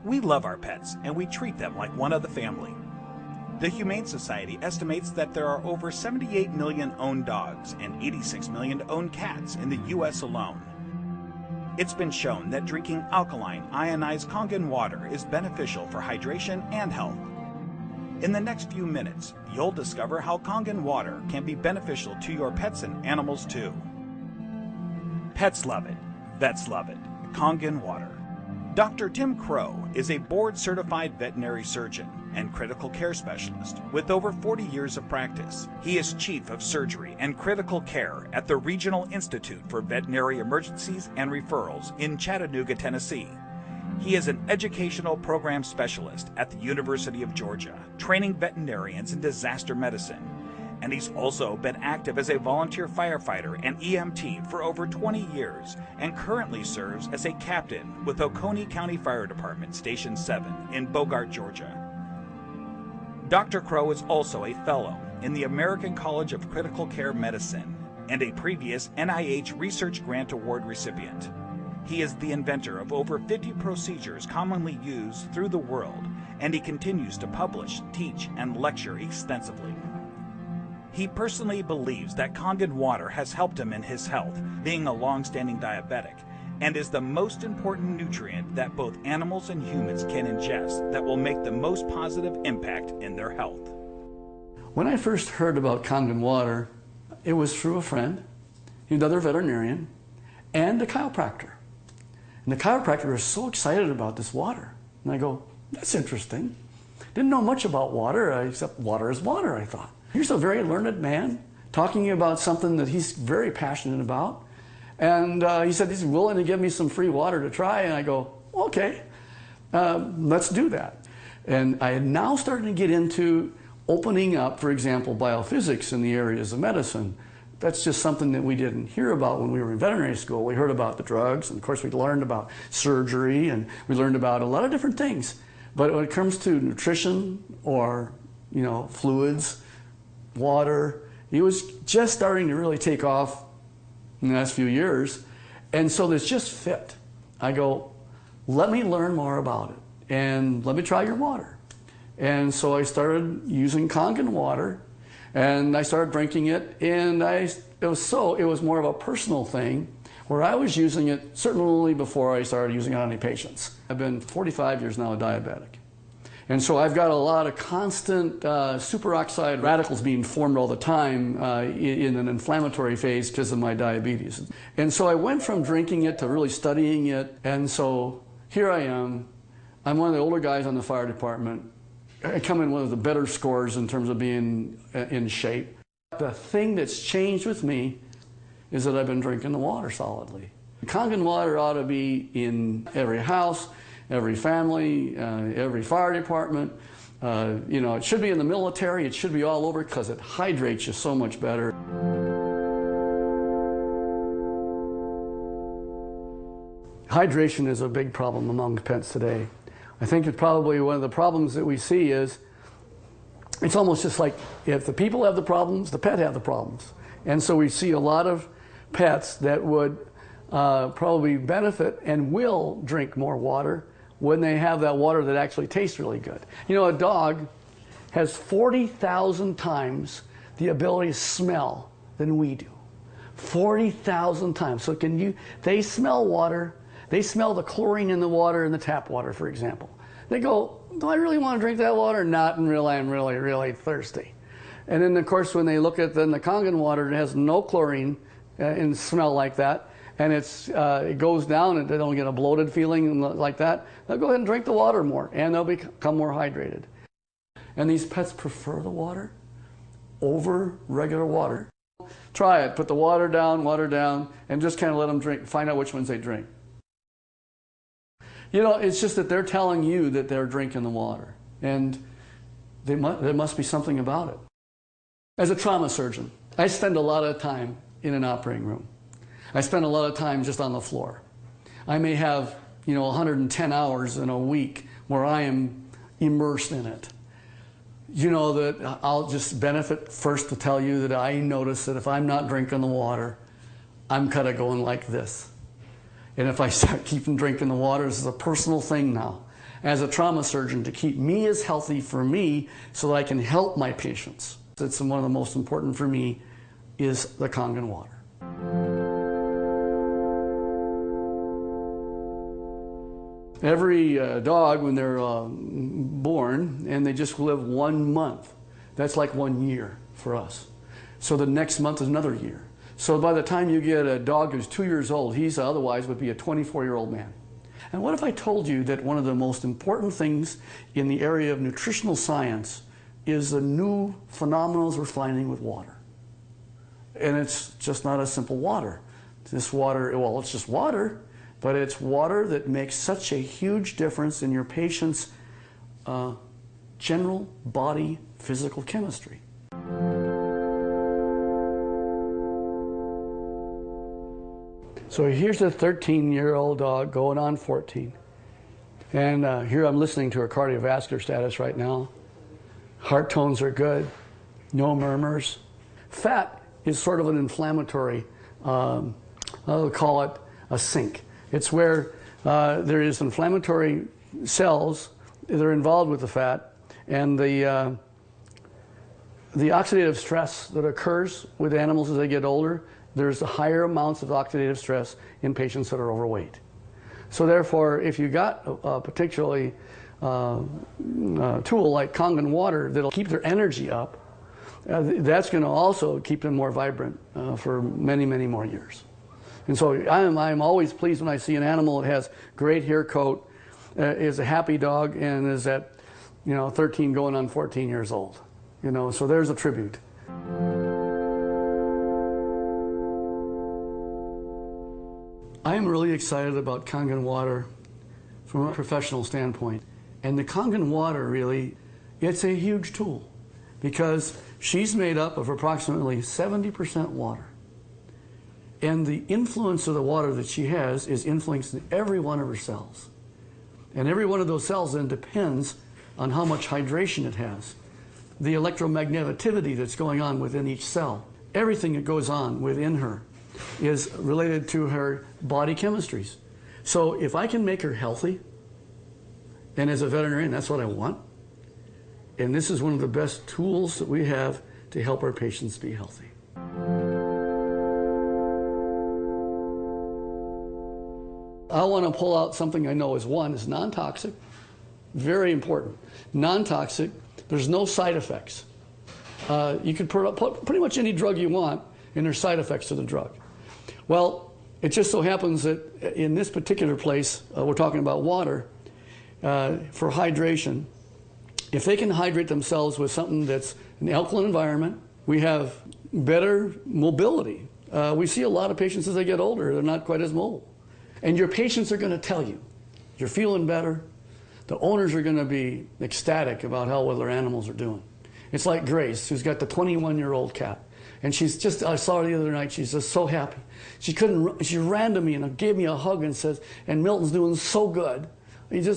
We love our pets, and we treat them like one of the family. The Humane Society estimates that there are over 78 million owned dogs and 86 million owned cats in the U.S. alone. It's been shown that drinking alkaline, ionized Kangen water is beneficial for hydration and health. In the next few minutes, you'll discover how Kangen water can be beneficial to your pets and animals too. Pets love it. Vets love it. Kangen water. Dr. Tim Crowe is a board-certified veterinary surgeon and critical care specialist with over 40 years of practice. He is Chief of Surgery and Critical Care at the Regional Institute for Veterinary Emergencies and Referrals in Chattanooga, Tennessee. He is an educational program specialist at the University of Georgia, training veterinarians in disaster medicine. And he's also been active as a volunteer firefighter and EMT for over 20 years and currently serves as a captain with Oconee County Fire Department Station 7 in Bogart, Georgia. Dr. Crowe is also a fellow in the American College of Critical Care Medicine and a previous NIH Research Grant Award recipient. He is the inventor of over 50 procedures commonly used through the world, and he continues to publish, teach, and lecture extensively. He personally believes that Kangen water has helped him in his health, being a long-standing diabetic, and is the most important nutrient that both animals and humans can ingest that will make the most positive impact in their health. When I first heard about Kangen water, it was through a friend, another veterinarian, and a chiropractor. And the chiropractor was so excited about this water. And I go, that's interesting. Didn't know much about water, except water is water, I thought. Here's a very learned man talking about something that he's very passionate about. And he said he's willing to give me some free water to try. And I go, okay, let's do that. And I had now started to get into opening up, for example, biophysics in the areas of medicine. That's just something that we didn't hear about when we were in veterinary school. We heard about the drugs, and of course we learned about surgery, and we learned about a lot of different things. But when it comes to nutrition or, fluids, water, it was just starting to really take off in the last few years. And so this just fit. I go, let me learn more about it and let me try your water. And so I started using Kangen water and I started drinking it, and it was more of a personal thing where I was using it certainly before I started using it on any patients. I've been 45 years now a diabetic. And so I've got a lot of constant superoxide radicals being formed all the time in an inflammatory phase because of my diabetes. And so I went from drinking it to really studying it. And so here I am. I'm one of the older guys on the fire department. I come in one of the better scores in terms of being in shape. The thing that's changed with me is that I've been drinking the water solidly. Kangen water ought to be in every house, every family, every fire department. It should be in the military. It should be all over because it hydrates you so much better. Hydration is a big problem among pets today. I think that probably one of the problems that we see is it's almost just like if the people have the problems, the pet have the problems. And so we see a lot of pets that would probably benefit and will drink more water when they have that water that actually tastes really good. A dog has 40,000 times the ability to smell than we do. 40,000 times. So they smell water. They smell the chlorine in the water in the tap water, for example. They go, do I really want to drink that water? Not until I'm really, really thirsty. And then, of course, when they look at the Kangen water, it has no chlorine and smell like that. And it goes down and they don't get a bloated feeling like that. They'll go ahead and drink the water more and they'll become more hydrated. And these pets prefer the water over regular water. Try it, put the water down, and just kind of let them drink, find out which ones they drink. It's just that they're telling you that they're drinking the water. And there must be something about it. As a trauma surgeon, I spend a lot of time in an operating room. I spend a lot of time just on the floor. I may have, 110 hours in a week where I am immersed in it. That I'll just benefit first to tell you that I notice that if I'm not drinking the water, I'm kind of going like this. And if I start keeping drinking the water, this is a personal thing now. as a trauma surgeon to keep me as healthy for me so that I can help my patients. It's one of the most important for me is the Kangen water. Every dog, when they're born and they just live 1 month, that's like 1 year for us. So the next month is another year. So by the time you get a dog who's 2 years old, he's otherwise would be a 24-year-old man. And what if I told you that one of the most important things in the area of nutritional science is the new phenomena we're finding with water? And it's just not a simple water. This water, well, it's just water, but it's water that makes such a huge difference in your patient's general body physical chemistry. So here's a 13-year-old dog going on 14. And here I'm listening to her cardiovascular status right now. Heart tones are good, no murmurs. Fat is sort of an inflammatory, I'll call it a sink. It's where there is inflammatory cells that are involved with the fat, and the oxidative stress that occurs with animals as they get older, there's higher amounts of oxidative stress in patients that are overweight. So therefore, if you got a particularly tool like Kangen water that'll keep their energy up, that's going to also keep them more vibrant for many, many more years. And so I'm always pleased when I see an animal that has great hair coat, is a happy dog, and is at 13 going on 14 years old. So there's a tribute. I'm really excited about Kangen water from a professional standpoint. And the Kangen water really, it's a huge tool because she's made up of approximately 70% water. And the influence of the water that she has is influencing every one of her cells. And every one of those cells then depends on how much hydration it has, the electromagneticity that's going on within each cell. Everything that goes on within her is related to her body chemistries. So if I can make her healthy, and as a veterinarian, that's what I want, and this is one of the best tools that we have to help our patients be healthy. I want to pull out something I know is non-toxic, very important. Non-toxic, there's no side effects. You can put pretty much any drug you want, and there's side effects to the drug. Well, it just so happens that in this particular place, we're talking about water, for hydration. If they can hydrate themselves with something that's an alkaline environment, we have better mobility. We see a lot of patients as they get older, they're not quite as mobile. And your patients are going to tell you, you're feeling better. The owners are going to be ecstatic about how well their animals are doing. It's like Grace, who's got the 21-year-old cat. And she's just, I saw her the other night, she's just so happy. She ran to me and gave me a hug and says, and Milton's doing so good. He's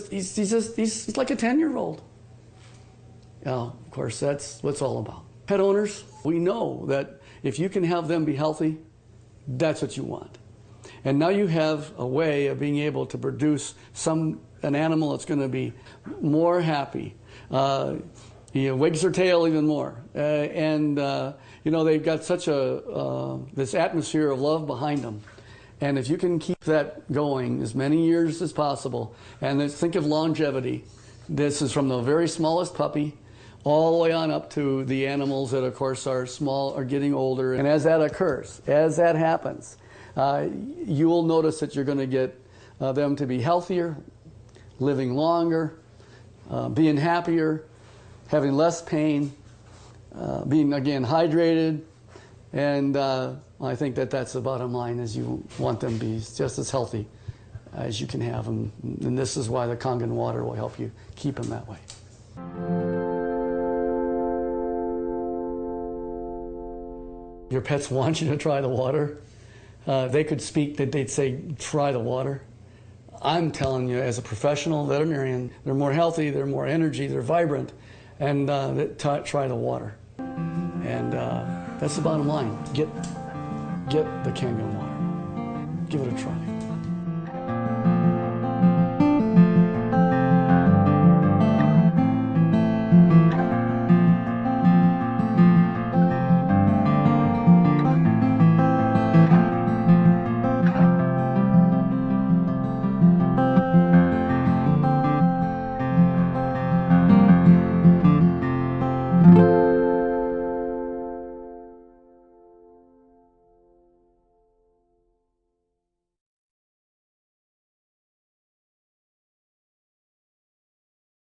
like a 10-year-old. Of course, that's what it's all about. Pet owners, we know that if you can have them be healthy, that's what you want. And now you have a way of being able to produce an animal that's going to be more happy, wags their tail even more, they've got such this atmosphere of love behind them. And if you can keep that going as many years as possible, and then think of longevity. This is from the very smallest puppy all the way on up to the animals that, of course, are small, are getting older. And as that occurs, as that happens, you will notice that you're going to get them to be healthier, living longer, being happier, having less pain, being, again, hydrated. And I think that's the bottom line, is you want them to be just as healthy as you can have them. And this is why the Kangen water will help you keep them that way. Your pets want you to try the water. They could speak, that they'd say, try the water. I'm telling you, as a professional veterinarian, they're more healthy, they're more energy, they're vibrant, and try the water. And that's the bottom line. Get the Kangen water. Give it a try.